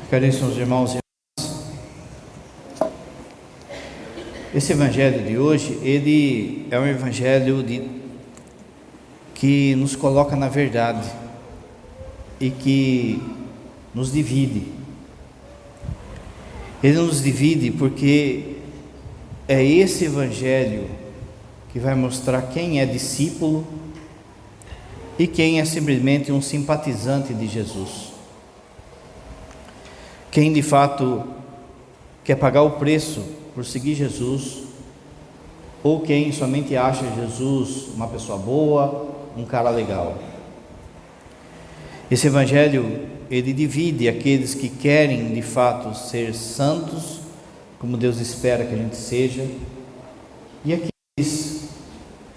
Caríssimos irmãos e irmãs, esse evangelho de hoje, ele é um evangelho que nos coloca na verdade e que nos divide. Ele nos divide porque é esse evangelho que vai mostrar quem é discípulo e quem é simplesmente um simpatizante de Jesus. Quem de fato quer pagar o preço por seguir Jesus, ou quem somente acha Jesus uma pessoa boa, um cara legal. Esse evangelho, ele divide aqueles que querem de fato ser santos, como Deus espera que a gente seja, e aqueles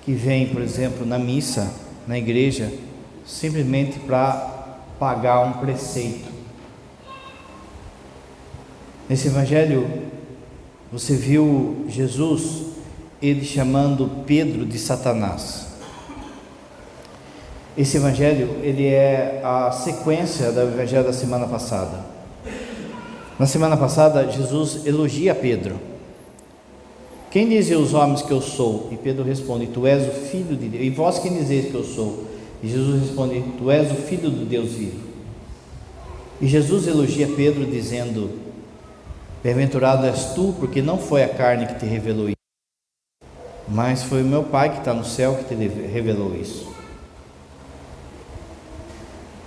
que vêm, por exemplo, na missa, na igreja, simplesmente para pagar um preceito. Nesse evangelho, você viu Jesus, ele chamando Pedro de Satanás. Esse evangelho, ele é a sequência do evangelho da semana passada. Na semana passada, Jesus elogia Pedro. Quem dizem os homens que eu sou? E Pedro responde: tu és o filho de Deus. E vós quem dizeis que eu sou? E Jesus responde: tu és o filho do Deus vivo. E Jesus elogia Pedro dizendo: bem-aventurado és tu, porque não foi a carne que te revelou isso, mas foi o meu Pai que está no céu que te revelou isso.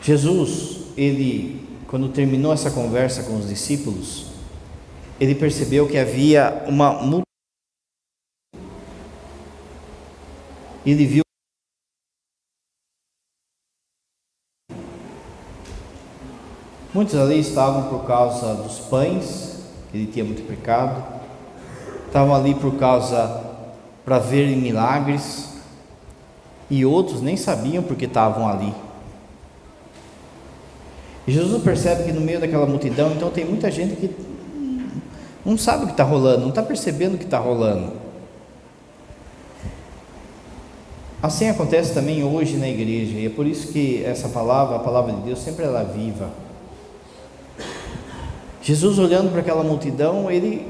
Jesus, ele, quando terminou essa conversa com os discípulos, ele percebeu que havia uma multidão. Ele viu muitos ali estavam por causa dos pães, ele tinha multiplicado, estavam ali por causa para verem milagres, e outros nem sabiam porque estavam ali. E Jesus percebe que no meio daquela multidão, então tem muita gente que não sabe o que está rolando, não está percebendo o que está rolando. Assim acontece também hoje na igreja, e é por isso que essa palavra, a palavra de Deus, sempre ela é viva. Jesus, olhando para aquela multidão, ele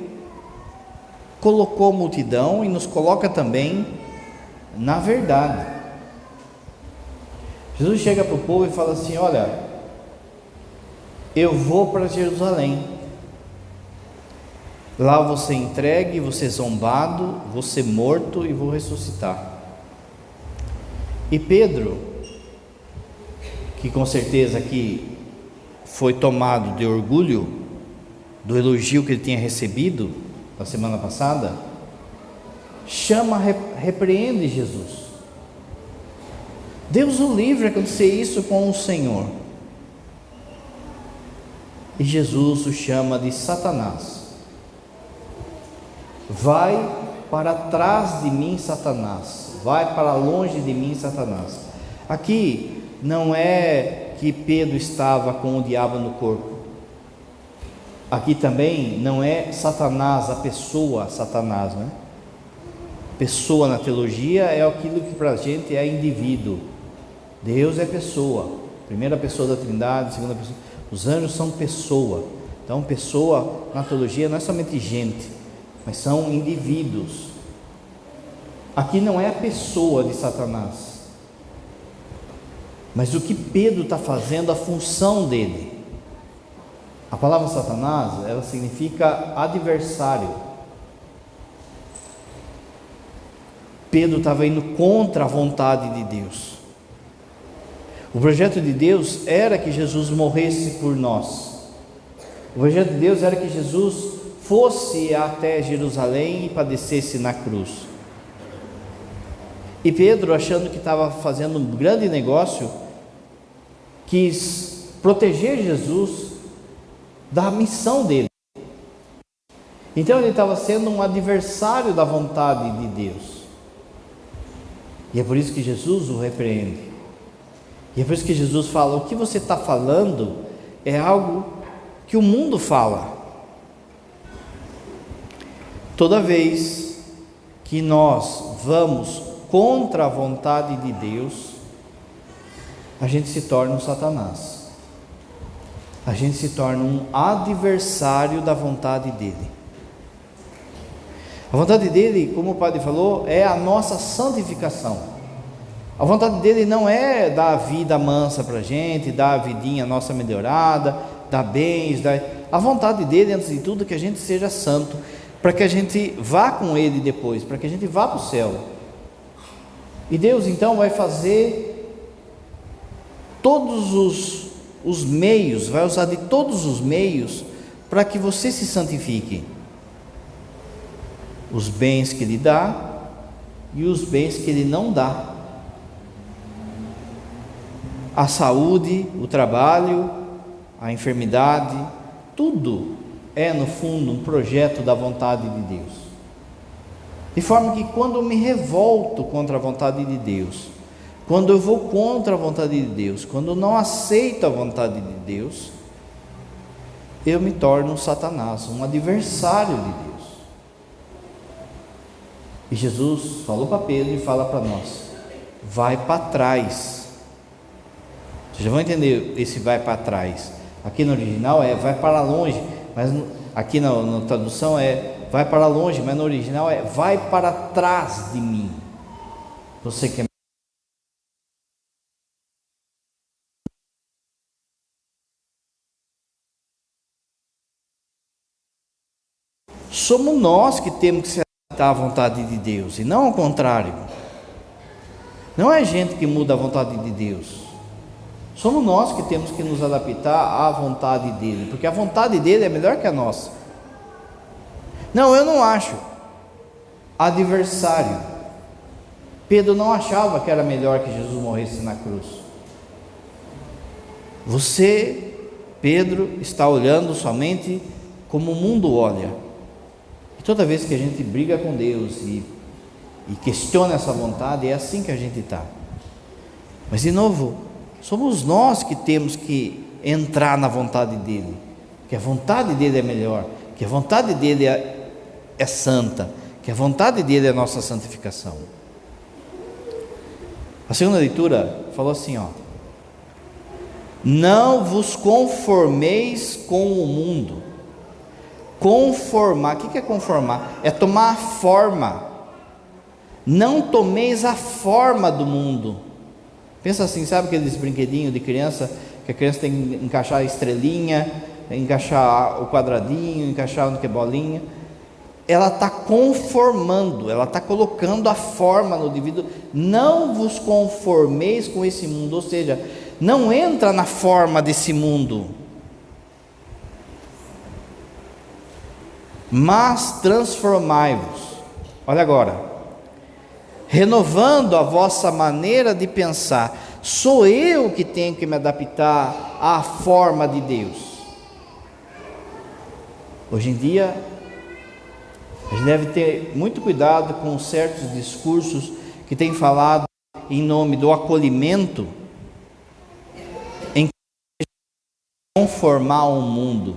colocou a multidão e nos coloca também na verdade. Jesus chega para o povo e fala assim: olha, eu vou para Jerusalém, lá vou ser entregue, vou ser zombado, vou ser morto e vou ressuscitar. E Pedro, que com certeza aqui foi tomado de orgulho do elogio que ele tinha recebido na semana passada, repreende Jesus. Deus o livre acontecer isso com o Senhor. E Jesus o chama de Satanás. Vai para trás de mim, Satanás. Vai para longe de mim, Satanás. Aqui não é que Pedro estava com o diabo no corpo. Aqui também não é Satanás, a pessoa Satanás, né? Pessoa na teologia é aquilo que para a gente é indivíduo. Deus é pessoa, primeira pessoa da Trindade, segunda pessoa. Os anjos são pessoa. Então pessoa na teologia não é somente gente, mas são indivíduos. Aqui não é a pessoa de Satanás, mas o que Pedro está fazendo, a função dele. A palavra Satanás, ela significa adversário. Pedro estava indo contra a vontade de Deus. O projeto de Deus era que Jesus morresse por nós. O projeto de Deus era que Jesus fosse até Jerusalém e padecesse na cruz. E Pedro, achando que estava fazendo um grande negócio, quis proteger Jesus da missão dele. Então ele estava sendo um adversário da vontade de Deus. E é por isso que Jesus o repreende. E é por isso que Jesus fala: o que você está falando é algo que o mundo fala. Toda vez que nós vamos contra a vontade de Deus, a gente se torna um Satanás. a gente se torna um adversário da vontade dele. A vontade dele, como o padre falou, é a nossa santificação. A vontade dele não é dar a vida mansa para a gente, dar a vidinha nossa melhorada, dar bens. A vontade dele, antes de tudo, é que a gente seja santo, para que a gente vá com ele depois, para que a gente vá para o céu. E Deus então vai fazer todos os meios, vai usar de todos os meios para que você se santifique. Os bens que Ele dá e os bens que Ele não dá. A saúde, o trabalho, a enfermidade, tudo é no fundo um projeto da vontade de Deus. De forma que quando eu me revolto contra a vontade de Deus, quando eu vou contra a vontade de Deus, quando eu não aceito a vontade de Deus, eu me torno um Satanás, um adversário de Deus. E Jesus falou para Pedro e fala para nós: vai para trás. Vocês já vão entender esse vai para trás. Aqui no original é vai para longe, mas aqui na tradução é vai para longe, mas no original é vai para trás de mim. Você quer somos nós que temos que se adaptar à vontade de Deus, e não ao contrário. Não é a gente que muda a vontade de Deus, somos nós que temos que nos adaptar à vontade dele, porque a vontade dele é melhor que a nossa. Não, eu não acho. Adversário. Pedro não achava que era melhor que Jesus morresse na cruz. Você, Pedro, está olhando somente como o mundo olha. E toda vez que a gente briga com Deus e questiona essa vontade, é assim que a gente está. Mas de novo, somos nós que temos que entrar na vontade dele, que a vontade dele é melhor, que a vontade dele é santa, que a vontade dele é a nossa santificação. A segunda leitura falou assim, não vos conformeis com o mundo. Conformar, o que é conformar? É tomar a forma. Não tomeis a forma do mundo. Pensa assim, sabe aqueles brinquedinhos de criança, que a criança tem que encaixar a estrelinha, encaixar o quadradinho, encaixar onde que é bolinha. Ela está conformando, ela está colocando a forma no indivíduo. Não vos conformeis com esse mundo, ou seja, não entra na forma desse mundo, mas transformai-vos. Olha agora, renovando a vossa maneira de pensar. Sou eu que tenho que me adaptar à forma de Deus. Hoje em dia, a gente deve ter muito cuidado com certos discursos que têm falado em nome do acolhimento, em conformar o mundo.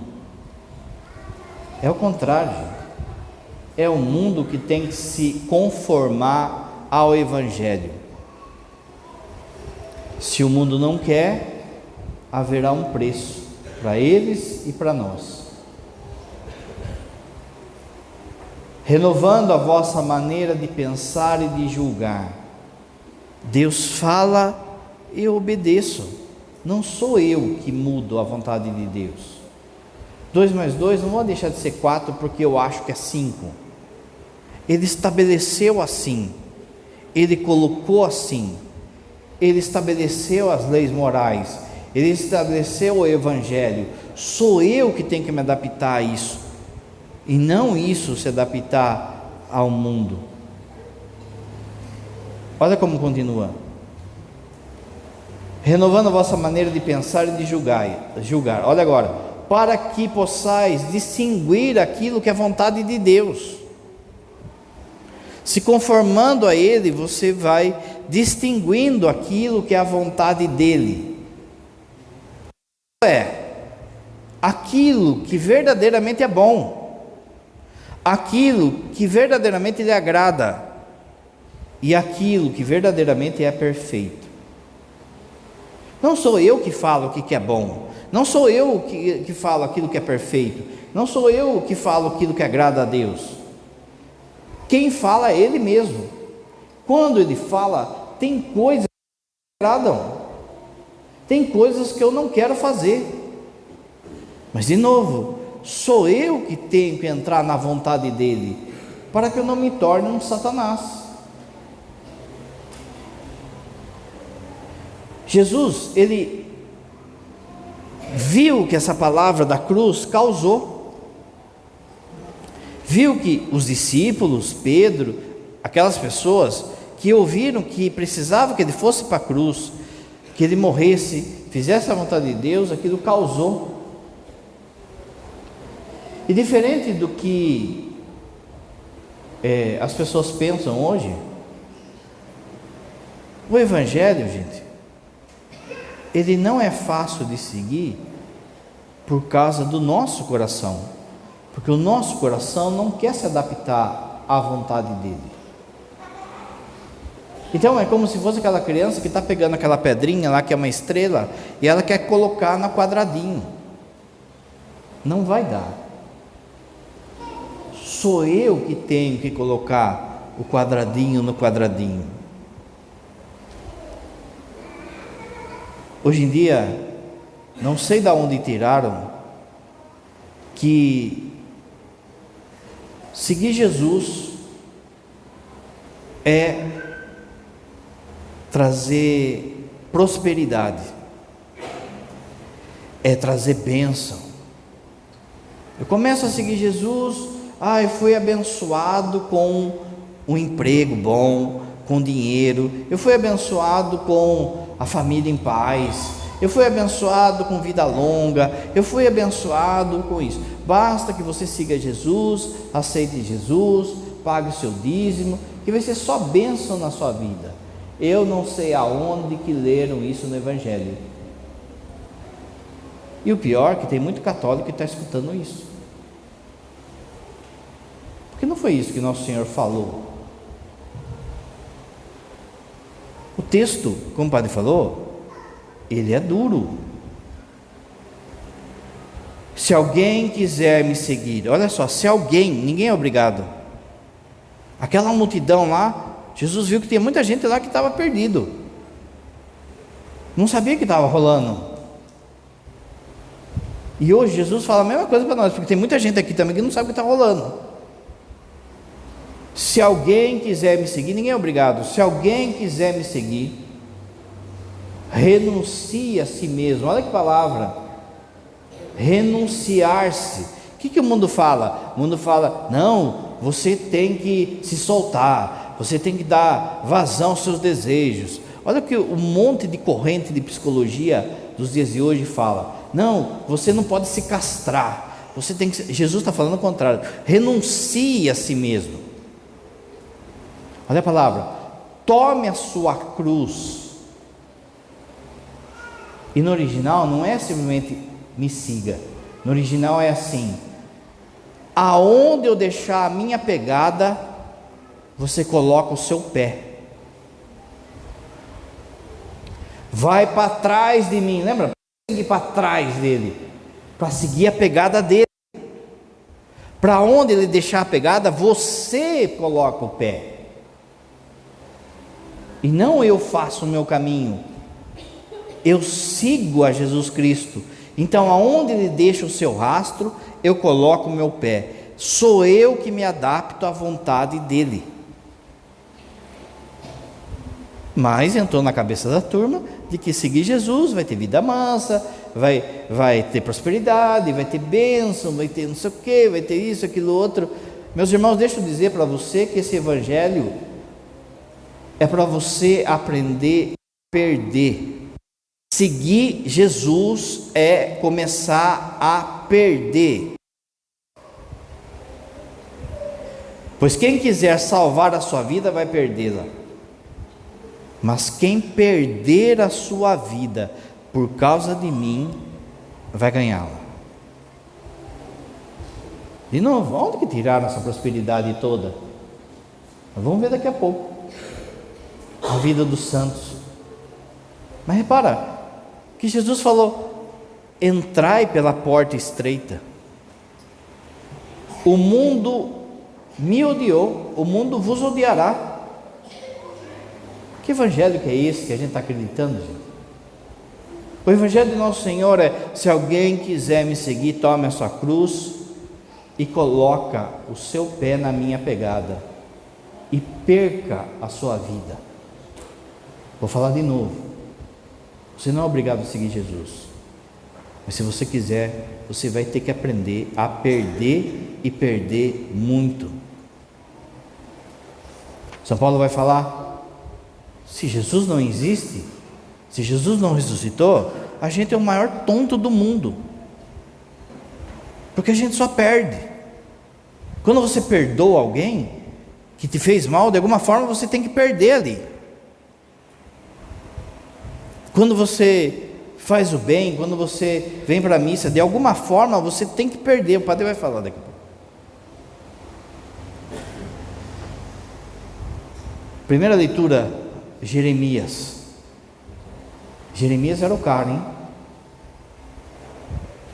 É o contrário, é o mundo que tem que se conformar ao Evangelho. Se o mundo não quer, haverá um preço para eles e para nós. Renovando a vossa maneira de pensar e de julgar. Deus fala, eu obedeço. Não sou eu que mudo a vontade de Deus. 2 mais 2 não vou deixar de ser 4 porque eu acho que é 5. Ele estabeleceu assim, Ele colocou assim, Ele estabeleceu as leis morais, Ele estabeleceu o Evangelho. Sou eu que tenho que me adaptar a isso, e não isso se adaptar ao mundo. Olha como continua: renovando a vossa maneira de pensar e de julgar. Olha agora, para que possais distinguir aquilo que é vontade de Deus. Se conformando a Ele, você vai distinguindo aquilo que é a vontade dEle. É aquilo que verdadeiramente é bom, aquilo que verdadeiramente lhe agrada, e aquilo que verdadeiramente é perfeito. Não sou eu que falo o que é bom, Não sou eu que falo aquilo que é perfeito. Não sou eu que falo aquilo que agrada a Deus. Quem fala é Ele mesmo. Quando Ele fala, tem coisas que me agradam. Tem coisas que eu não quero fazer. Mas de novo, sou eu que tenho que entrar na vontade dEle, para que eu não me torne um Satanás. Jesus, Ele viu que essa palavra da cruz causou, viu que os discípulos, Pedro, aquelas pessoas que ouviram que precisava que Ele fosse para a cruz, que Ele morresse, fizesse a vontade de Deus, aquilo causou. E diferente do que as pessoas pensam hoje, o Evangelho, gente, ele não é fácil de seguir por causa do nosso coração, porque o nosso coração não quer se adaptar à vontade dele. Então é como se fosse aquela criança que está pegando aquela pedrinha lá que é uma estrela e ela quer colocar no quadradinho. Não vai dar. Sou eu que tenho que colocar o quadradinho no quadradinho. Hoje em dia, não sei de onde tiraram que seguir Jesus é trazer prosperidade, é trazer bênção. Eu começo a seguir Jesus, eu fui abençoado com um emprego bom, com dinheiro, eu fui abençoado com a família em paz, eu fui abençoado com vida longa, eu fui abençoado com isso. Basta que você siga Jesus, aceite Jesus, pague o seu dízimo, que vai ser só bênção na sua vida. Eu não sei aonde que leram isso no Evangelho. E o pior é que tem muito católico que está escutando isso. Porque não foi isso que Nosso Senhor falou. O texto, como o padre falou, ele é duro. Se alguém quiser me seguir, olha só, se alguém, ninguém é obrigado. Aquela multidão lá, Jesus viu que tinha muita gente lá que estava perdido, não sabia o que estava rolando. E hoje Jesus fala a mesma coisa para nós, porque tem muita gente aqui também que não sabe o que está rolando. Se alguém quiser me seguir, ninguém é obrigado. Se alguém quiser me seguir, renuncie a si mesmo. Olha que palavra, renunciar-se. O que o mundo fala? O mundo fala, não, você tem que se soltar, você tem que dar vazão aos seus desejos. Olha que um monte de corrente de psicologia dos dias de hoje fala, não, você não pode se castrar, você tem que. Jesus está falando o contrário, renuncie a si mesmo. Olha a palavra, tome a sua cruz. E no original não é simplesmente me siga, no original é assim, aonde eu deixar a minha pegada, você coloca o seu pé, vai para trás de mim, lembra? Seguir para trás dele, para seguir a pegada dele, para onde ele deixar a pegada, você coloca o pé, e não eu faço o meu caminho, eu sigo a Jesus Cristo. Então aonde ele deixa o seu rastro, eu coloco o meu pé, sou eu que me adapto à vontade dele. Mas entrou na cabeça da turma de que seguir Jesus vai ter vida mansa, vai ter prosperidade, vai ter bênção, vai ter não sei o que, vai ter isso, aquilo, outro. Meus irmãos, deixa eu dizer para você que esse Evangelho é para você aprender a perder. Seguir Jesus é começar a perder. Pois quem quiser salvar a sua vida vai perdê-la, mas quem perder a sua vida por causa de mim vai ganhá-la. De novo, onde que tiraram essa prosperidade toda? Nós vamos ver daqui a pouco a vida dos santos. Mas repara que Jesus falou, entrai pela porta estreita. O mundo me odiou, o mundo vos odiará. Que evangelho que é esse que a gente está acreditando, gente? O evangelho de nosso Senhor é: se alguém quiser me seguir, tome a sua cruz e coloca o seu pé na minha pegada e perca a sua vida. Vou falar de novo. Você não é obrigado a seguir Jesus, mas se você quiser, você vai ter que aprender a perder, e perder muito. São Paulo vai falar: se Jesus não existe, se Jesus não ressuscitou, a gente é o maior tonto do mundo, porque a gente só perde. Quando você perdoa alguém que te fez mal, de alguma forma você tem que perder ali. Quando você faz o bem, quando você vem para a missa, de alguma forma você tem que perder. O padre vai falar daqui a pouco. Primeira leitura, Jeremias. Jeremias era o cara, hein?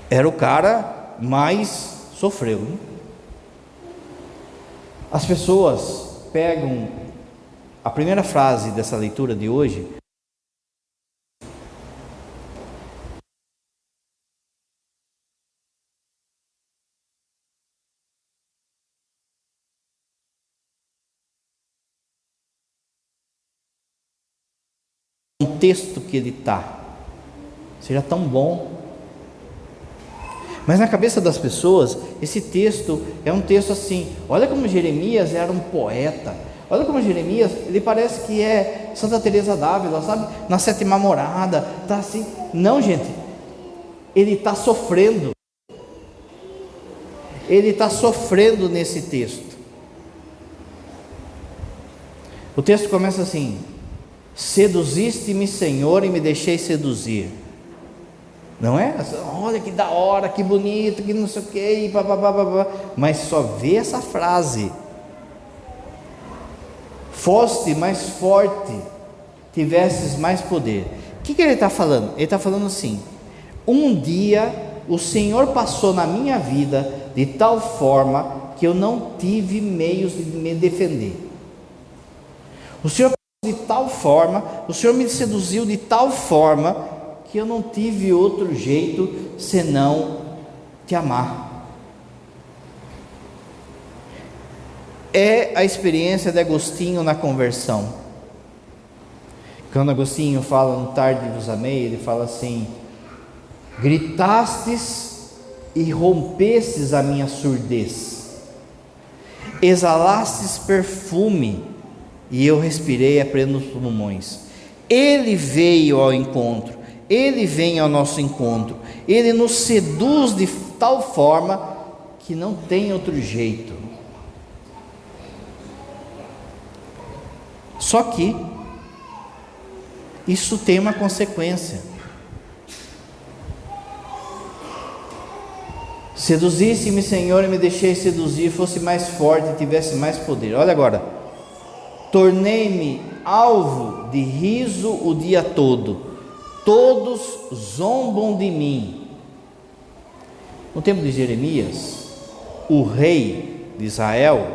Era o cara mais sofreu, hein? As pessoas pegam a primeira frase dessa leitura de hoje, o texto que ele está, seja tão bom, mas na cabeça das pessoas, esse texto é um texto assim: olha como Jeremias era um poeta, olha como Jeremias, ele parece que é Santa Teresa d'Ávila, sabe, na sétima morada, está assim. Não, gente, ele está sofrendo, nesse texto. O texto começa assim: seduziste-me, Senhor, e me deixei seduzir. Não é? Olha que da hora, que bonito, que não sei o que, mas só vê essa frase: foste mais forte, tivesses mais poder. O que ele está falando? Ele está falando assim: um dia o Senhor passou na minha vida de tal forma que eu não tive meios de me defender. O Senhor de tal forma, o Senhor me seduziu de tal forma que eu não tive outro jeito senão te amar. É a experiência de Agostinho na conversão. Quando Agostinho fala no Tarde vos amei, ele fala assim: gritastes e rompestes a minha surdez, exalastes perfume e eu respirei a plenos pulmões. Ele veio ao encontro, Ele vem ao nosso encontro, Ele nos seduz de tal forma que não tem outro jeito. Só que isso tem uma consequência. Seduzisse-me, Senhor, e me deixei seduzir, fosse mais forte e tivesse mais poder. Olha agora: tornei-me alvo de riso o dia todo, todos zombam de mim. No tempo de Jeremias, o rei de Israel,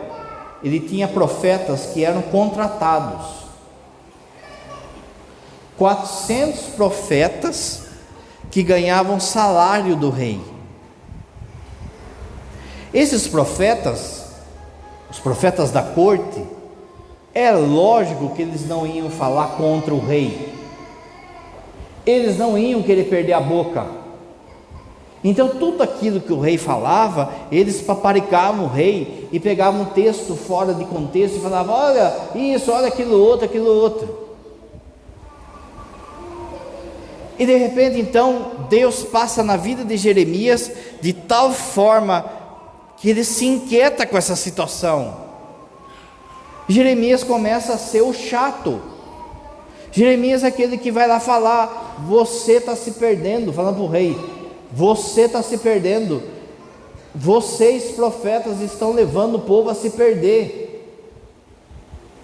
ele tinha profetas que eram contratados, 400 profetas que ganhavam salário do rei. Esses profetas, os profetas da corte, é lógico que eles não iam falar contra o rei, eles não iam querer perder a boca. Então tudo aquilo que o rei falava, eles paparicavam o rei e pegavam um texto fora de contexto e falavam: olha isso, olha aquilo outro. E de repente então Deus passa na vida de Jeremias de tal forma que ele se inquieta com essa situação. Jeremias começa a ser o chato. Jeremias é aquele que vai lá falar: você está se perdendo, falando para o rei, você está se perdendo, vocês profetas estão levando o povo a se perder.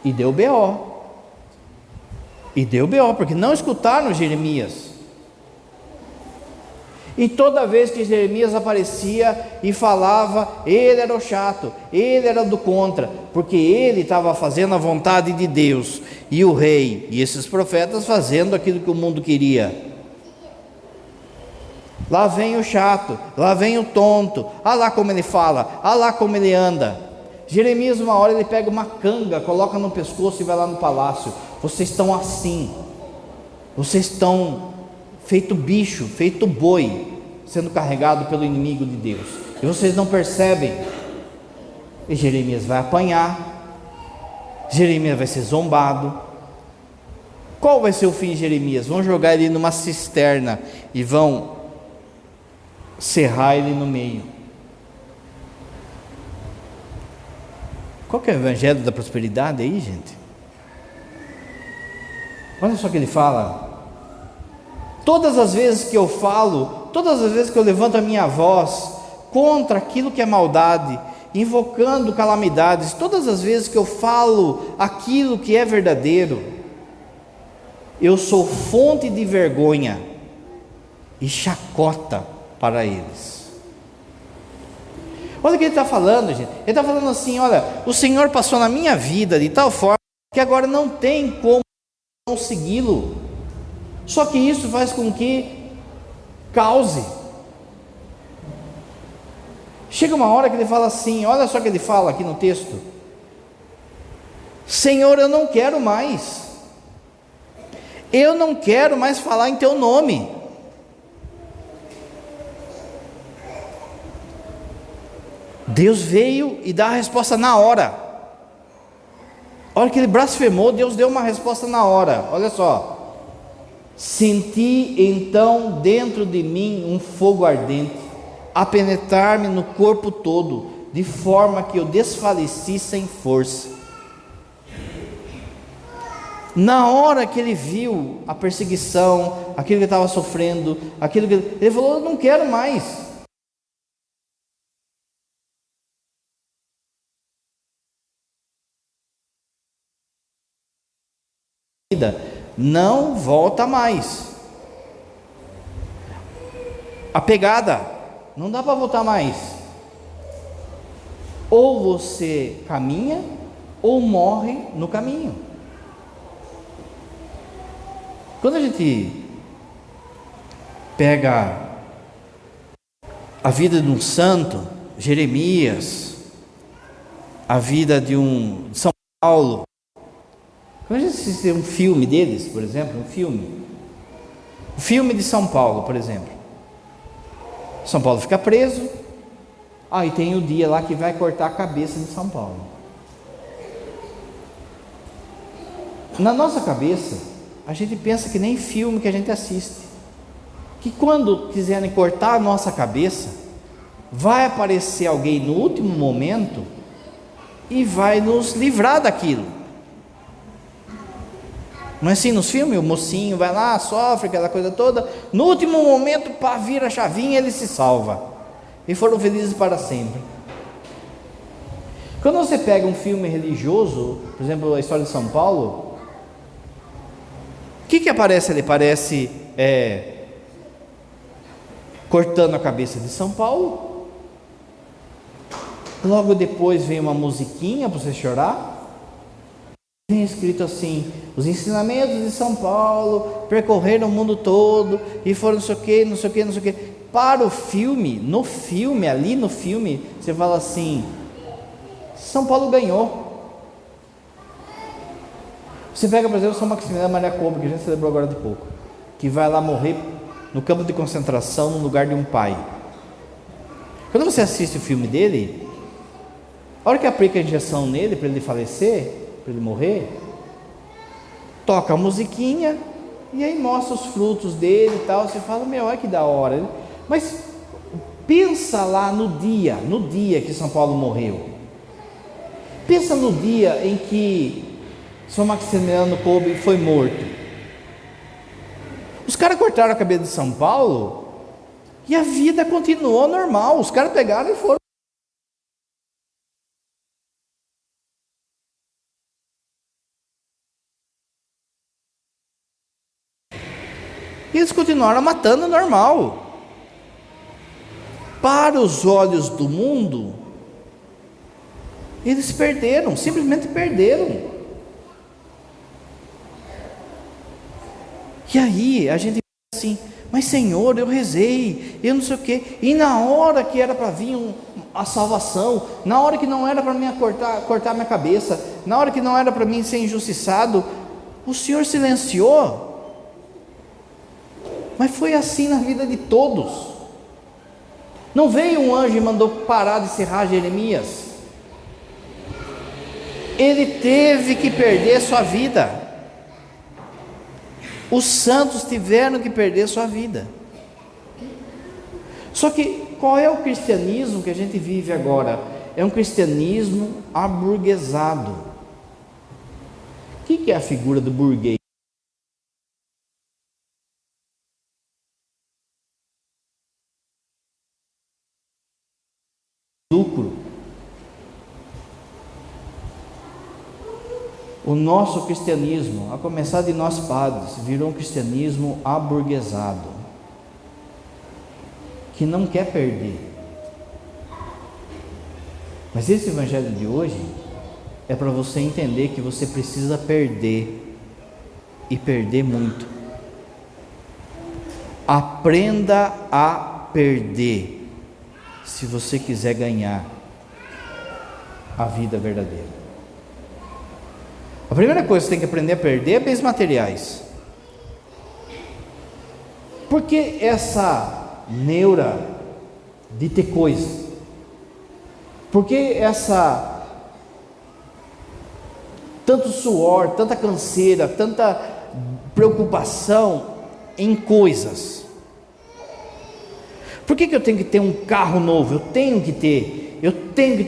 E deu B.O., porque não escutaram Jeremias. E toda vez que Jeremias aparecia e falava, ele era o chato, ele era do contra, porque ele estava fazendo a vontade de Deus, e o rei e esses profetas fazendo aquilo que o mundo queria. Lá vem o chato, lá vem o tonto, olha lá como ele fala, olha lá como ele anda. Jeremias, uma hora, ele pega uma canga, coloca no pescoço e vai lá no palácio. Vocês estão assim, vocês estão feito bicho, feito boi, sendo carregado pelo inimigo de Deus, e vocês não percebem. E Jeremias vai apanhar, Jeremias vai ser zombado. Qual vai ser o fim de Jeremias? Vão jogar ele numa cisterna e vão serrar ele no meio. Qual que é o evangelho da prosperidade aí, gente? Olha só o que ele fala. Todas as vezes que eu falo, todas as vezes que eu levanto a minha voz contra aquilo que é maldade, invocando calamidades, todas as vezes que eu falo aquilo que é verdadeiro, eu sou fonte de vergonha e chacota para eles. Olha o que ele está falando, gente. Ele está falando assim: olha, o Senhor passou na minha vida de tal forma que agora não tem como consegui-lo. Só que isso faz com que cause. Chega uma hora que ele fala assim, olha só o que ele fala aqui no texto: Senhor, eu não quero mais falar em teu nome. Deus veio e dá a resposta na hora. A hora que ele blasfemou, Deus deu uma resposta na hora. Olha só: senti então dentro de mim um fogo ardente, a penetrar-me no corpo todo, de forma que eu desfaleci sem força. Na hora que ele viu a perseguição, aquilo que ele estava sofrendo, ele falou: eu não quero mais. Não volta mais. A pegada não dá para voltar mais. Ou você caminha ou morre no caminho. Quando a gente pega a vida de um santo, Jeremias, a vida de um São Paulo, quando a gente assiste um filme deles, por exemplo, o filme de São Paulo, por exemplo, São Paulo fica preso, e tem o dia lá que vai cortar a cabeça de São Paulo. Na nossa cabeça, a gente pensa que nem filme que a gente assiste, que quando quiserem cortar a nossa cabeça, vai aparecer alguém no último momento e vai nos livrar daquilo. Não é assim nos filmes? O mocinho vai lá, sofre aquela coisa toda, no último momento, vira a chavinha e ele se salva, e foram felizes para sempre. Quando você pega um filme religioso, por exemplo, a história de São Paulo, o que aparece ali? Parece cortando a cabeça de São Paulo, logo depois vem uma musiquinha para você chorar, tem escrito assim: os ensinamentos de São Paulo percorreram o mundo todo e foram não sei o que, não sei o que, não sei o que. Para o filme, ali no filme, você fala assim: São Paulo ganhou. Você pega, por exemplo, São Maximiliano Maria Kolbe, que a gente celebrou agora de pouco, que vai lá morrer no campo de concentração no lugar de um pai. Quando você assiste o filme dele, a hora que aplica a injeção nele para ele falecer, para ele morrer, toca a musiquinha e aí mostra os frutos dele e tal. Você fala: meu, olha que da hora. Mas pensa lá no dia que São Paulo morreu. Pensa no dia em que São Maximiliano Kolbe foi morto. Os caras cortaram a cabeça de São Paulo e a vida continuou normal. Os caras pegaram e foram. E eles continuaram matando normal. para os olhos do mundo, eles perderam, simplesmente perderam. E aí a gente pensa assim, mas Senhor, eu rezei, eu não sei o quê, e na hora que era para vir a salvação, na hora que não era para mim cortar minha cabeça, na hora que não era para mim ser injustiçado, o Senhor silenciou. Mas foi assim na vida de todos. Não veio um anjo e mandou parar de serrar Jeremias. Ele teve que perder sua vida. Os santos tiveram que perder sua vida. Só que qual é o cristianismo que a gente vive agora? É um cristianismo aburguesado. O que é a figura do burguês? Lucro. O nosso cristianismo, a começar de nós padres, virou um cristianismo aburguesado, que não quer perder. Mas esse evangelho de hoje é para você entender que você precisa perder, e perder muito. Aprenda a perder, se você quiser ganhar a vida verdadeira. A primeira coisa que você tem que aprender a perder é bens materiais. Por que essa neura de ter coisa? Por que essa tanto suor, tanta canseira, tanta preocupação em coisas? Por que eu tenho que ter um carro novo? Eu tenho que ter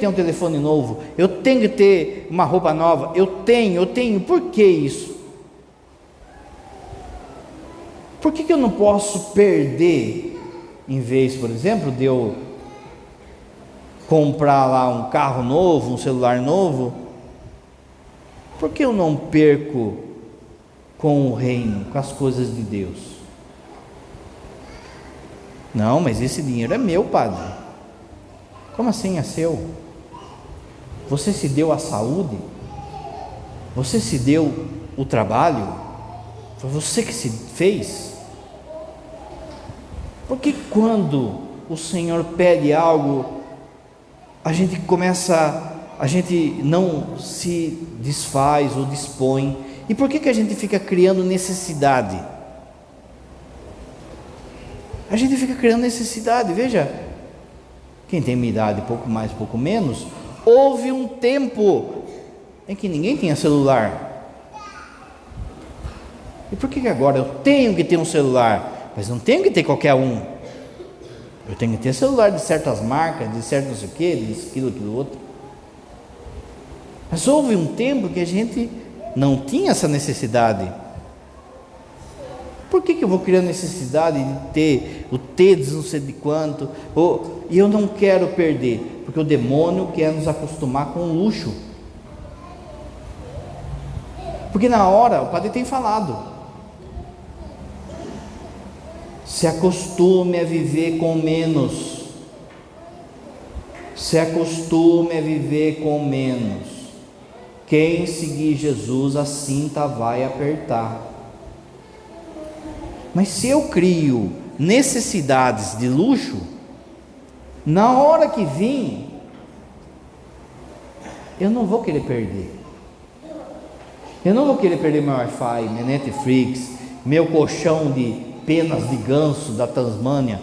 um telefone novo, eu tenho que ter uma roupa nova, eu tenho, por que isso? Por que eu não posso perder, em vez, por exemplo, de eu comprar lá um carro novo, um celular novo, por que eu não perco com o reino, com as coisas de Deus? Não, mas esse dinheiro é meu, padre. Como assim é seu? Você se deu a saúde? Você se deu o trabalho? Foi você que se fez? Porque quando o Senhor pede algo, a gente não se desfaz ou dispõe. E por que a gente fica criando necessidade? A gente fica criando necessidade. Veja, quem tem minha idade, pouco mais, pouco menos, houve um tempo em que ninguém tinha celular. E por que agora eu tenho que ter um celular? Mas não tenho que ter qualquer um. Eu tenho que ter celular de certas marcas, de certo não sei o que, de aquilo outro. Mas houve um tempo que a gente não tinha essa necessidade. Por que eu vou criar necessidade de ter o TEDs não sei de quanto, e eu não quero perder? Porque o demônio quer nos acostumar com o luxo. Porque na hora, o padre tem falado, se acostume a viver com menos, se acostume a viver com menos. Quem seguir Jesus, a cinta vai apertar. Mas se eu crio necessidades de luxo, na hora que vim, eu não vou querer perder. Eu não vou querer perder meu Wi-Fi, minha Netflix, meu colchão de penas de ganso da Tasmânia.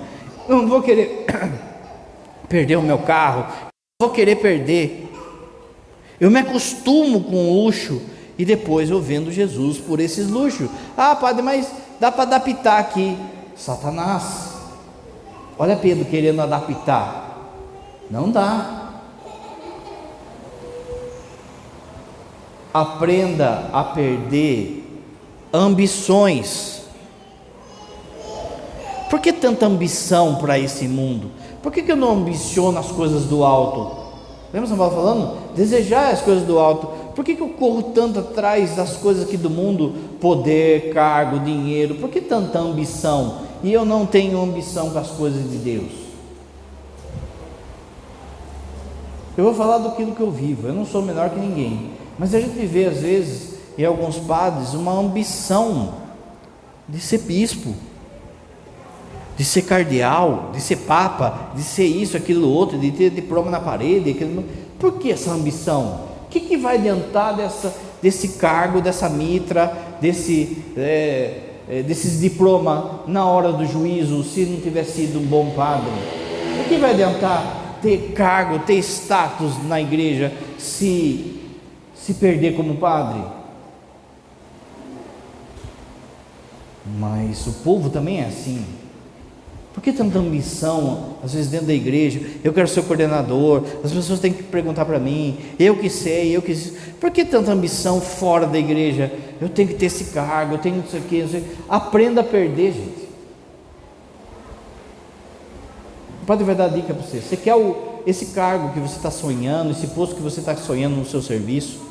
Eu não vou querer perder o meu carro. Eu vou querer perder. Eu me acostumo com o luxo e depois eu vendo Jesus por esses luxos. Ah, padre, mas dá para adaptar aqui. Satanás. Olha Pedro querendo adaptar. Não dá. Aprenda a perder ambições. Por que tanta ambição para esse mundo? Por que eu não ambiciono as coisas do alto? Lembra São Paulo falando? Desejar as coisas do alto. Por que eu corro tanto atrás das coisas aqui do mundo? Poder, cargo, dinheiro. Por que tanta ambição? E eu não tenho ambição com as coisas de Deus. Eu vou falar daquilo que eu vivo. Eu não sou menor que ninguém, mas a gente vê às vezes em alguns padres uma ambição de ser bispo, de ser cardeal, de ser papa, de ser isso, aquilo, outro, de ter diploma na parede, aquilo. Por que essa ambição? O que vai adiantar desse cargo, dessa mitra, desses diplomas na hora do juízo, se não tiver sido um bom padre? O que vai adiantar ter cargo, ter status na igreja, se perder como padre? Mas o povo também é assim. Por que tanta ambição, às vezes dentro da igreja? Eu quero ser o coordenador, as pessoas têm que perguntar para mim, eu que sei, por que tanta ambição fora da igreja? Eu tenho que ter esse cargo, eu tenho não sei o que, não sei. Aprenda a perder, gente. O padre vai dar a dica para você. Você quer esse cargo que você está sonhando, esse posto que você está sonhando no seu serviço?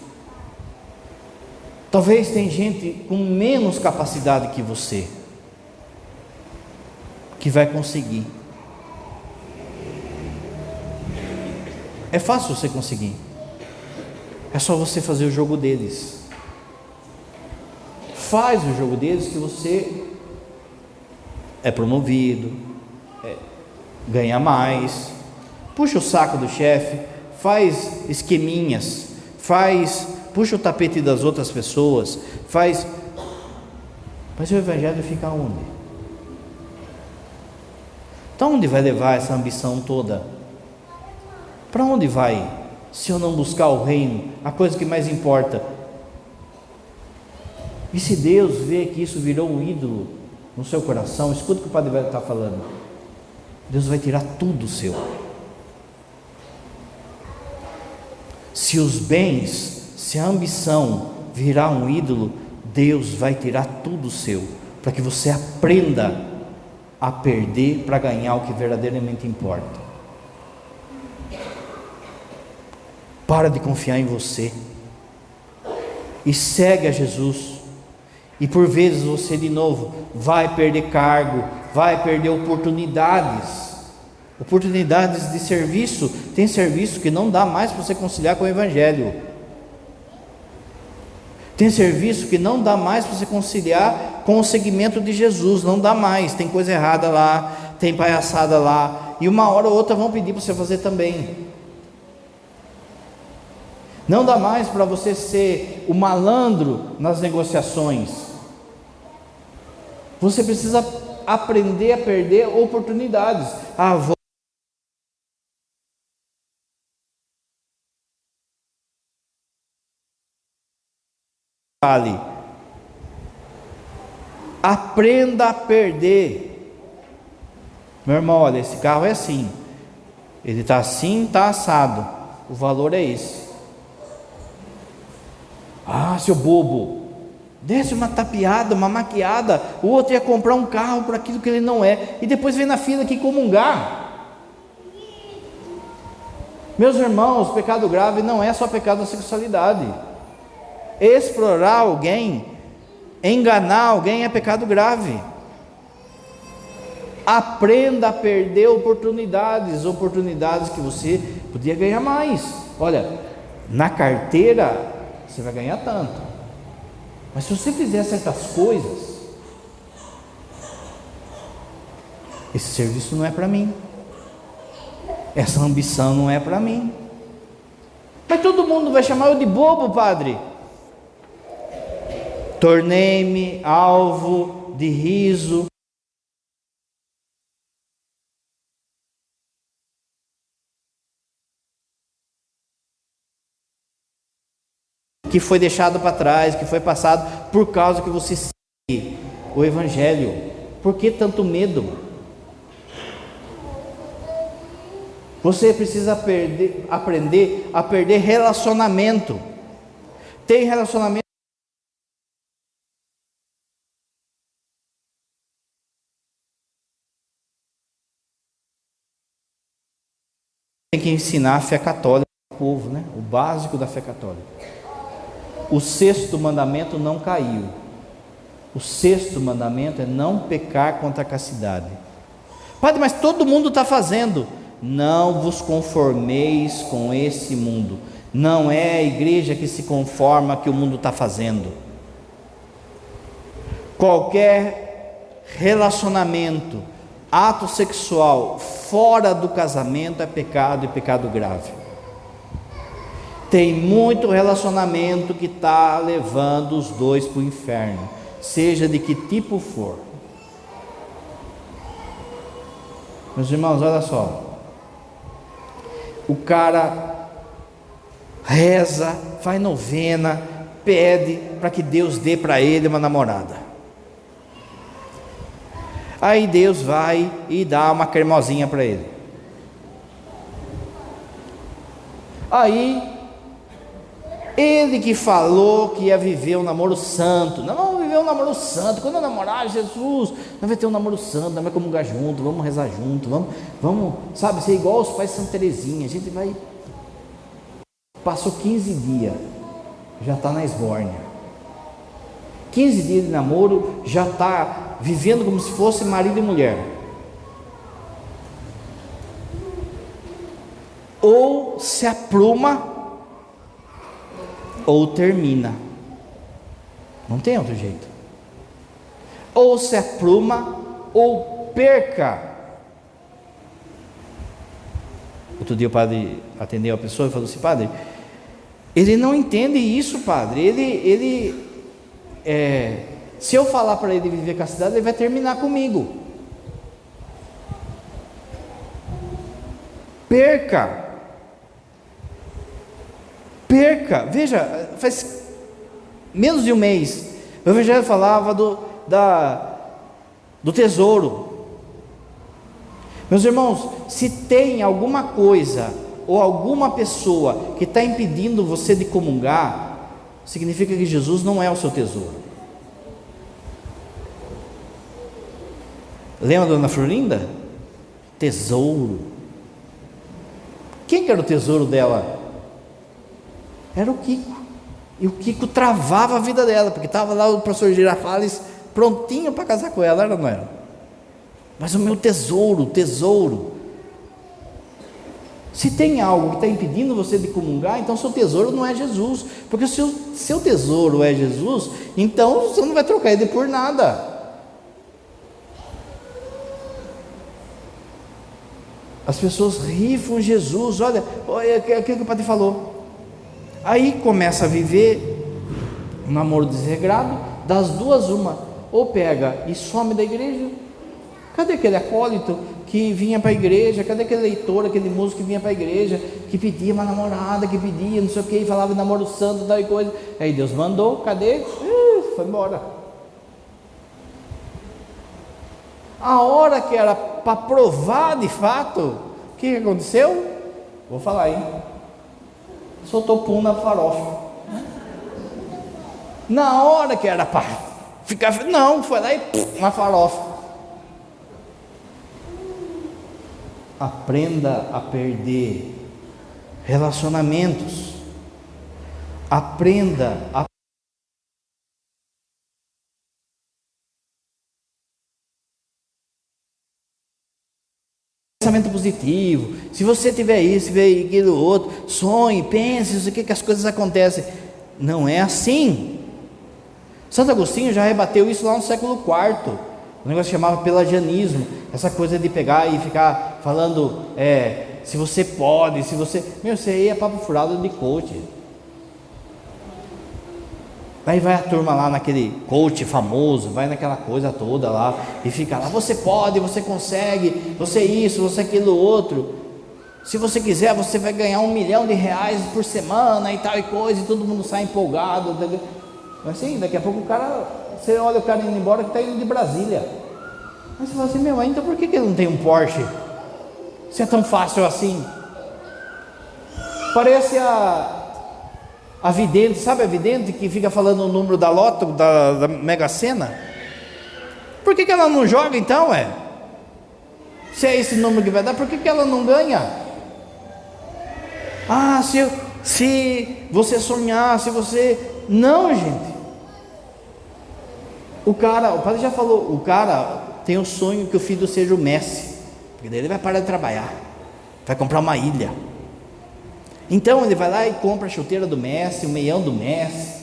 Talvez tem gente com menos capacidade que você, que vai conseguir. É fácil você conseguir. É só você fazer o jogo deles. Faz o jogo deles que você é promovido, ganha mais, puxa o saco do chefe, faz esqueminhas, puxa o tapete das outras pessoas, mas o evangelho fica onde? Então onde vai levar essa ambição toda? Para onde vai, se eu não buscar o reino, a coisa que mais importa? E se Deus vê que isso virou um ídolo no seu coração, escuta o que o padre vai estar falando, Deus vai tirar tudo seu. Se os bens, se a ambição virar um ídolo, Deus vai tirar tudo seu, para que você aprenda a perder para ganhar o que verdadeiramente importa. Para de confiar em você e segue a Jesus. E por vezes você de novo vai perder cargo, vai perder oportunidades de serviço. Tem serviço que não dá mais para você conciliar com o evangelho. Tem serviço que não dá mais para você conciliar com o segmento de Jesus, não dá mais, tem coisa errada lá, tem palhaçada lá, e uma hora ou outra vão pedir para você fazer também. Não dá mais para você ser o malandro nas negociações. Você precisa aprender a perder oportunidades. Aprenda a perder. Meu irmão, olha, esse carro é assim, ele está assim, está assado, o valor é esse. Seu bobo, desce uma tapeada, uma maquiada, o outro ia comprar um carro por aquilo que ele não é, e depois vem na fila aqui comungar. Meus irmãos, pecado grave não é só pecado da sexualidade. Explorar alguém, enganar alguém é pecado grave. Aprenda a perder oportunidades que você podia ganhar mais. Olha, na carteira você vai ganhar tanto, mas se você fizer certas coisas, esse serviço não é para mim, essa ambição não é para mim. Mas todo mundo vai chamar eu de bobo, padre. Tornei-me alvo de riso. Que foi deixado para trás, que foi passado por causa que você segue o evangelho. Por que tanto medo? Você precisa aprender a perder relacionamento. Tem relacionamento. Tem que ensinar a fé católica ao povo, né? O básico da fé católica. O sexto mandamento não caiu. O sexto mandamento é não pecar contra a castidade. Padre, mas todo mundo está fazendo. Não vos conformeis com esse mundo. Não é a igreja que se conforma que o mundo está fazendo. Qualquer relacionamento, ato sexual fora do casamento é pecado, e pecado grave. Tem muito relacionamento que está levando os dois para o inferno, seja de que tipo for. Meus irmãos, olha só. O cara reza, faz novena, pede para que Deus dê para ele uma namorada. Aí Deus vai e dá uma cremosinha para ele. Aí ele que falou que ia viver um namoro santo, não, vamos viver um namoro santo, quando eu namorar Jesus, nós vamos ter um namoro santo, nós vamos comungar junto, vamos rezar junto, vamos, sabe, ser igual aos pais de Santa Teresinha, a gente vai, passou 15 dias, já está na esbórnia, 15 dias de namoro, já está vivendo como se fosse marido e mulher, ou se apruma, ou termina, não tem outro jeito, ou se apruma, ou perca. Outro dia o padre atendeu a pessoa e falou assim: padre, ele não entende isso, padre, se eu falar para ele viver castidade, ele vai terminar comigo. Perca, veja, faz menos de um mês, o Evangelho falava do tesouro. Meus irmãos, se tem alguma coisa ou alguma pessoa que está impedindo você de comungar, significa que Jesus não é o seu tesouro. Lembra da dona Florinda? Tesouro. Quem que era o tesouro dela? Era o Kiko, e o Kiko travava a vida dela, porque estava lá o professor Girafales prontinho para casar com ela, não era? Mas o meu tesouro, se tem algo que está impedindo você de comungar, então seu tesouro não é Jesus, porque se o seu tesouro é Jesus, então você não vai trocar ele por nada. As pessoas rifam Jesus, olha aquilo que o padre falou. Aí começa a viver um namoro desregrado, das duas uma, ou pega e some da igreja. Cadê aquele acólito que vinha para a igreja? Cadê aquele leitor, aquele músico que vinha para a igreja, que pedia uma namorada, que pedia não sei o que, falava de namoro santo, tal e coisa? Aí Deus mandou, cadê? Foi embora. A hora que era para provar de fato, o que aconteceu? Vou falar aí. Soltou pum na farofa. Na hora que era para ficar, não, foi lá e pum, na farofa. Aprenda a perder relacionamentos. Aprenda a pensamento positivo. Se você tiver isso, tiver aquilo outro, sonhe, pense, isso aqui, que as coisas acontecem. Não é assim. Santo Agostinho já rebateu isso lá no século IV. O negócio chamava pelagianismo, essa coisa de pegar e ficar falando, se você pode, se você... Isso aí é papo furado de coach. Aí vai a turma lá naquele coach famoso, vai naquela coisa toda lá, e fica lá, você pode, você consegue, você isso, você aquilo outro, se você quiser você vai ganhar R$1 milhão por semana e tal e coisa, e todo mundo sai empolgado, mas assim, daqui a pouco o cara, você olha o cara indo embora que está indo de Brasília, aí você fala assim, então por que ele não tem um Porsche, se é tão fácil assim? Parece a vidente, sabe a vidente que fica falando o número da loto, da Mega Sena? Por que ela não joga então, se é esse número que vai dar, por que ela não ganha? Se você sonhar, se você... Não, gente. O padre já falou, o cara tem o sonho que o filho seja o Messi, porque daí ele vai parar de trabalhar. vai comprar uma ilha. Então ele vai lá e compra a chuteira do Messi, o meião do Messi.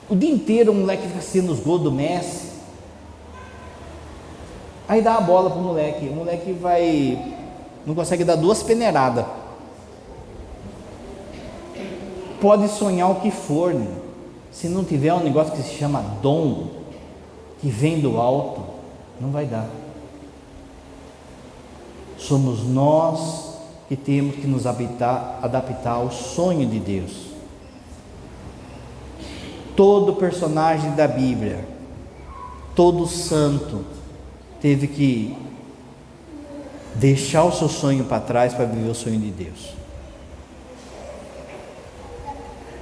O dia inteiro o moleque fica assistindo os gols do Messi. Aí dá a bola pro moleque, o moleque não consegue dar 2 peneiradas. Pode sonhar o que for, né? Se não tiver um negócio que se chama dom, que vem do alto, não vai dar. Somos nós que temos que nos adaptar ao sonho de Deus. Todo personagem da Bíblia, todo santo, teve que deixar o seu sonho para trás para viver o sonho de Deus.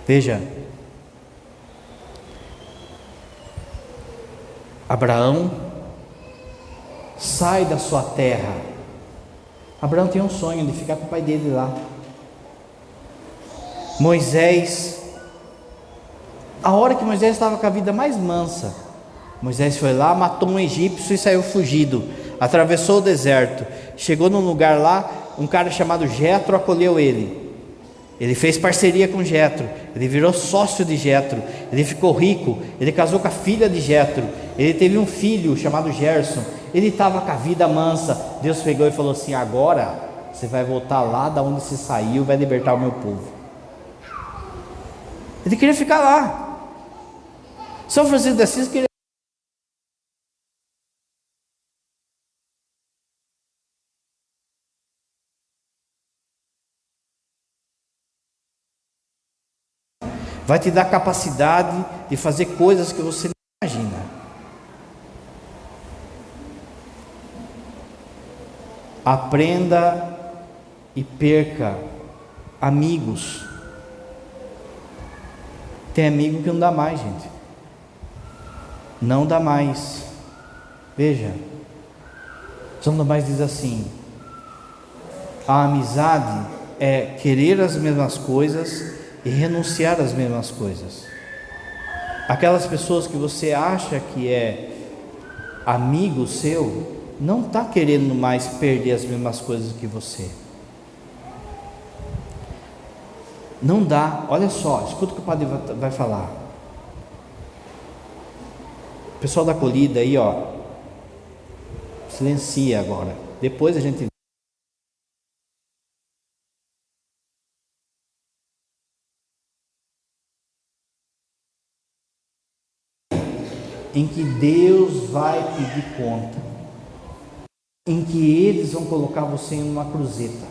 Veja, Abraão sai da sua terra. Abraão tem um sonho de ficar com o pai dele lá. Moisés, a hora que Moisés estava com a vida mais mansa, Moisés foi lá, matou um egípcio e saiu fugido, atravessou o deserto, chegou num lugar lá, um cara chamado Jetro acolheu ele. Ele fez parceria com Jetro, ele virou sócio de Jetro, ele ficou rico, ele casou com a filha de Jetro, ele teve um filho chamado Gerson, ele estava com a vida mansa. Deus pegou e falou assim: agora você vai voltar lá da onde você saiu, vai libertar o meu povo. Ele queria ficar lá. São Francisco de Assis queria. Vai te dar capacidade de fazer coisas que você não imagina. Aprenda e perca amigos. Tem amigo que não dá mais, gente. Não dá mais. Veja, São Tomás diz assim: a amizade é querer as mesmas coisas e renunciar às mesmas coisas. Aquelas pessoas que você acha que é amigo seu, não está querendo mais perder as mesmas coisas que você. Não dá. Olha só, escuta o que o padre vai falar. Pessoal da acolhida aí, ó, silencia agora. Depois a gente em que Deus vai pedir conta, em que eles vão colocar você em uma cruzeta,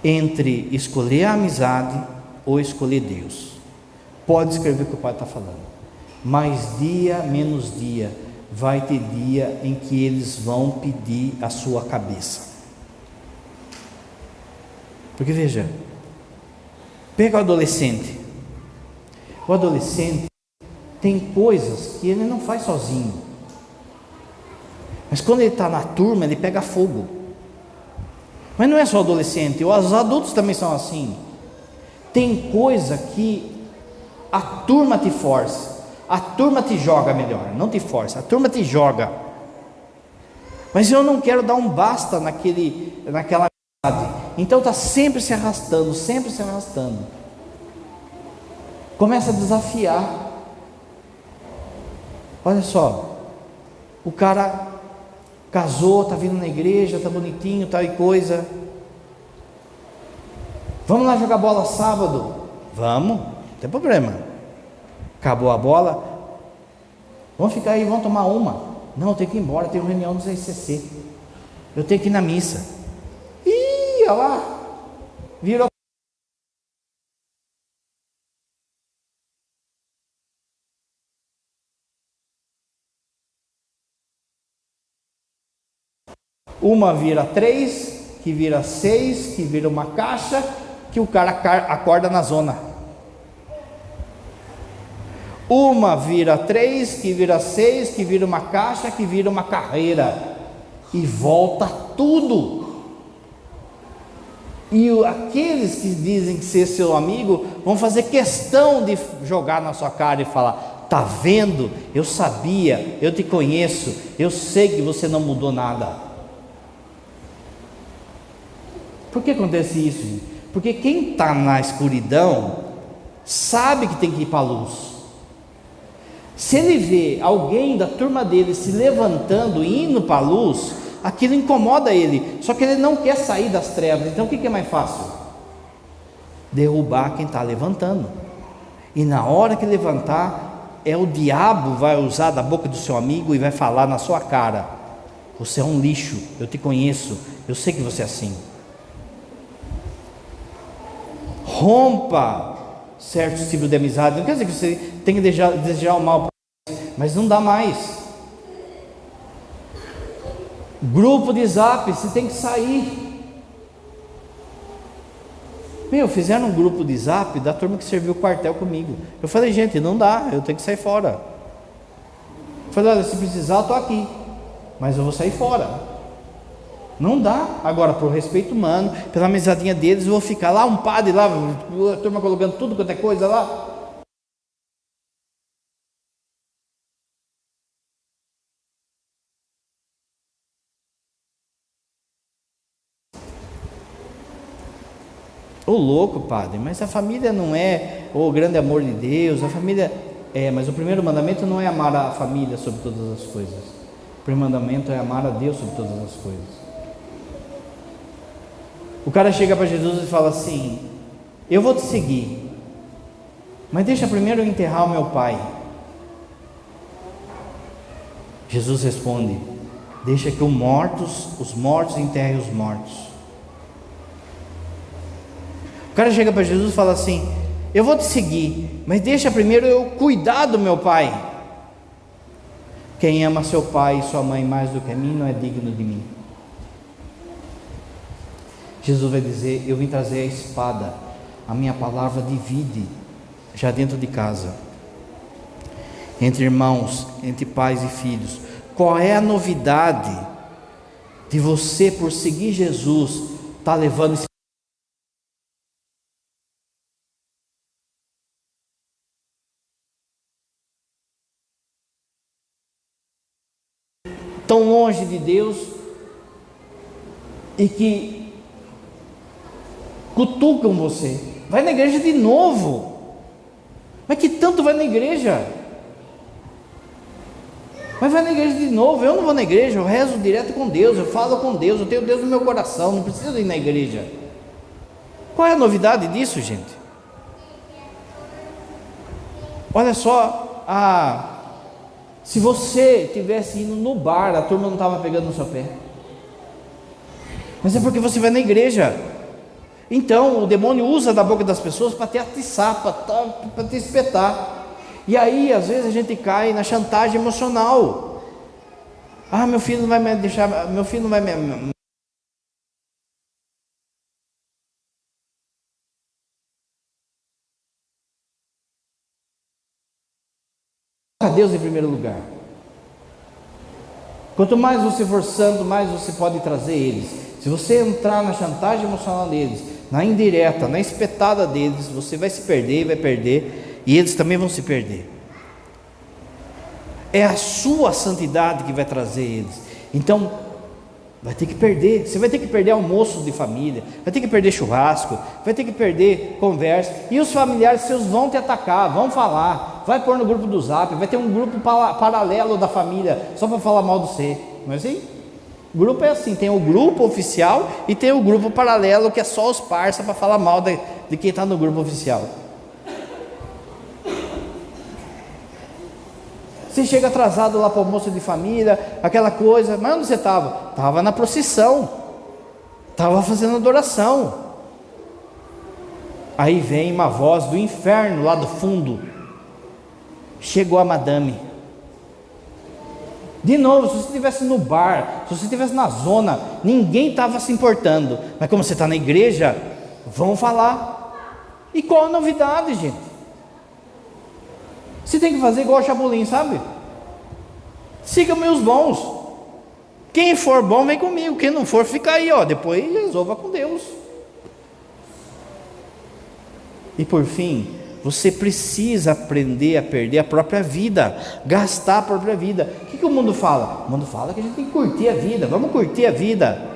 entre escolher a amizade ou escolher Deus. Pode escrever o que o pai está falando. Mais dia, menos dia, vai ter dia em que eles vão pedir a sua cabeça. Porque veja, pega o adolescente. O adolescente tem coisas que ele não faz sozinho, mas quando ele está na turma, ele pega fogo. Mas não é só adolescente, os adultos também são assim. Tem coisa que a turma te força, a turma te joga, melhor, não te força, a turma te joga. Mas eu não quero dar um basta naquela amizade, então está sempre se arrastando, sempre se arrastando. Começa a desafiar. Olha só, o cara casou, está vindo na igreja, está bonitinho, tal e coisa. Vamos lá jogar bola sábado? Vamos, não tem problema. Acabou a bola, vamos ficar aí, vamos tomar uma. Não, eu tenho que ir embora, tenho reunião do CCC, eu tenho que ir na missa. Ih, olha lá, virou. Uma vira 3, que vira 6, que vira uma caixa, que o cara acorda na zona. Uma vira 3, que vira 6, que vira uma caixa, que vira uma carreira. E volta tudo. E aqueles que dizem ser seu amigo vão fazer questão de jogar na sua cara e falar: tá vendo? Eu sabia, eu te conheço, eu sei que você não mudou nada. Por que acontece isso, gente? Porque quem está na escuridão sabe que tem que ir para a luz. Se ele vê alguém da turma dele se levantando e indo para a luz, aquilo incomoda ele, só que ele não quer sair das trevas. Então o que é mais fácil? Derrubar quem está levantando. E na hora que levantar, o diabo vai usar da boca do seu amigo e vai falar na sua cara: você é um lixo, eu te conheço, eu sei que você é assim. Rompa certo tipo de amizade. Não quer dizer que você tem que desejar o mal, mas não dá mais. Grupo de zap, você tem que sair. Fizeram um grupo de zap da turma que serviu o quartel comigo. Eu falei, gente, não dá, eu tenho que sair fora. Eu falei, olha, se precisar eu estou aqui, mas eu vou sair fora. Não dá. Agora, por respeito humano, pela amizadinha deles, eu vou ficar lá, um padre lá, a turma colocando tudo quanto é coisa lá. Ô louco, padre, mas a família não é o grande amor de Deus. A família mas o primeiro mandamento não é amar a família sobre todas as coisas. O primeiro mandamento é amar a Deus sobre todas as coisas. O cara chega para Jesus e fala assim: eu vou te seguir, mas deixa primeiro eu enterrar o meu pai. Jesus responde: deixa que os mortos enterrem os mortos. O cara chega para Jesus e fala assim: eu vou te seguir, mas deixa primeiro eu cuidar do meu pai. Quem ama seu pai e sua mãe mais do que a mim não é digno de mim. Jesus vai dizer: eu vim trazer a espada, a minha palavra divide, já dentro de casa, entre irmãos, entre pais e filhos. Qual é a novidade de você, por seguir Jesus, estar levando esse tão longe de Deus e que cutucam você? Vai na igreja de novo, mas que tanto vai na igreja? Mas vai na igreja de novo. Eu não vou na igreja, eu rezo direto com Deus, eu falo com Deus, eu tenho Deus no meu coração, não preciso ir na igreja. Qual é a novidade disso, gente? Olha só, se você estivesse indo no bar, a turma não estava pegando no seu pé, mas é porque você vai na igreja. Então o demônio usa da boca das pessoas para te atiçar, para te espetar. E aí às vezes a gente cai na chantagem emocional. Meu filho não vai me deixar, meu filho não vai me... a Deus em primeiro lugar. Quanto mais você for santo, mais você pode trazer eles. Se você entrar na chantagem emocional deles, na indireta, na espetada deles, você vai se perder e vai perder, e eles também vão se perder. É a sua santidade que vai trazer eles. Então vai ter que perder. Você vai ter que perder almoço de família, vai ter que perder churrasco, vai ter que perder conversa, e os familiares seus vão te atacar, vão falar, vai pôr no grupo do zap, vai ter um grupo paralelo da família só para falar mal de você. Não é assim? O grupo é assim, tem o grupo oficial e tem o grupo paralelo, que é só os parça para falar mal de quem está no grupo oficial. Você chega atrasado lá para o almoço de família, aquela coisa, mas onde você estava? Estava na procissão, estava fazendo adoração. Aí vem uma voz do inferno lá do fundo: chegou a madame. De novo, se você estivesse no bar, se você estivesse na zona, ninguém estava se importando, mas como você está na igreja, vão falar. E qual a novidade, gente? Você tem que fazer igual o Chapolin, sabe? Siga meus bons. Quem for bom vem comigo, quem não for fica aí, depois resolva com Deus. E por fim, você precisa aprender a perder a própria vida, gastar a própria vida. O que o mundo fala? O mundo fala que a gente tem que curtir a vida. Vamos curtir a vida.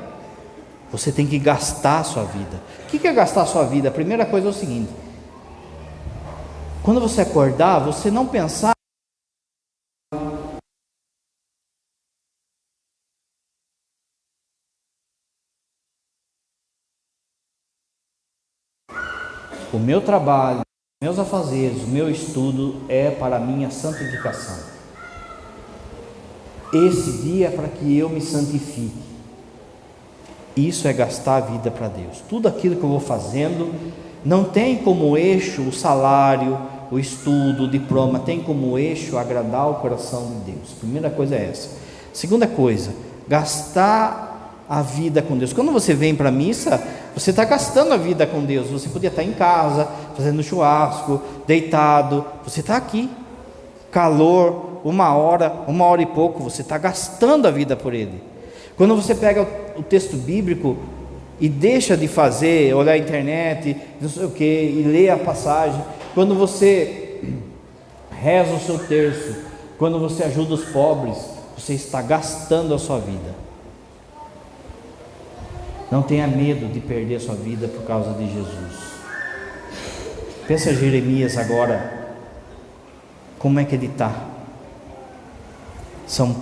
Você tem que gastar a sua vida. O que é gastar a sua vida? A primeira coisa é o seguinte: quando você acordar, você não pensar o meu trabalho, meus afazeres, o meu estudo é para a minha santificação. Esse dia é para que eu me santifique. Isso é gastar a vida para Deus. Tudo aquilo que eu vou fazendo não tem como eixo o salário, o estudo, o diploma, tem como eixo agradar o coração de Deus. Primeira coisa é essa. Segunda coisa, gastar a vida com Deus. Quando você vem para a missa, você está gastando a vida com Deus. Você podia estar em casa, fazendo churrasco, deitado. Você está aqui, calor, 1 hora e pouco, você está gastando a vida por Ele. Quando você pega o texto bíblico e deixa de fazer, olhar a internet, não sei o que, e ler a passagem, quando você reza o seu terço, quando você ajuda os pobres, você está gastando a sua vida. Não tenha medo de perder a sua vida por causa de Jesus. Pensa Jeremias agora, como é que ele está? São Paulo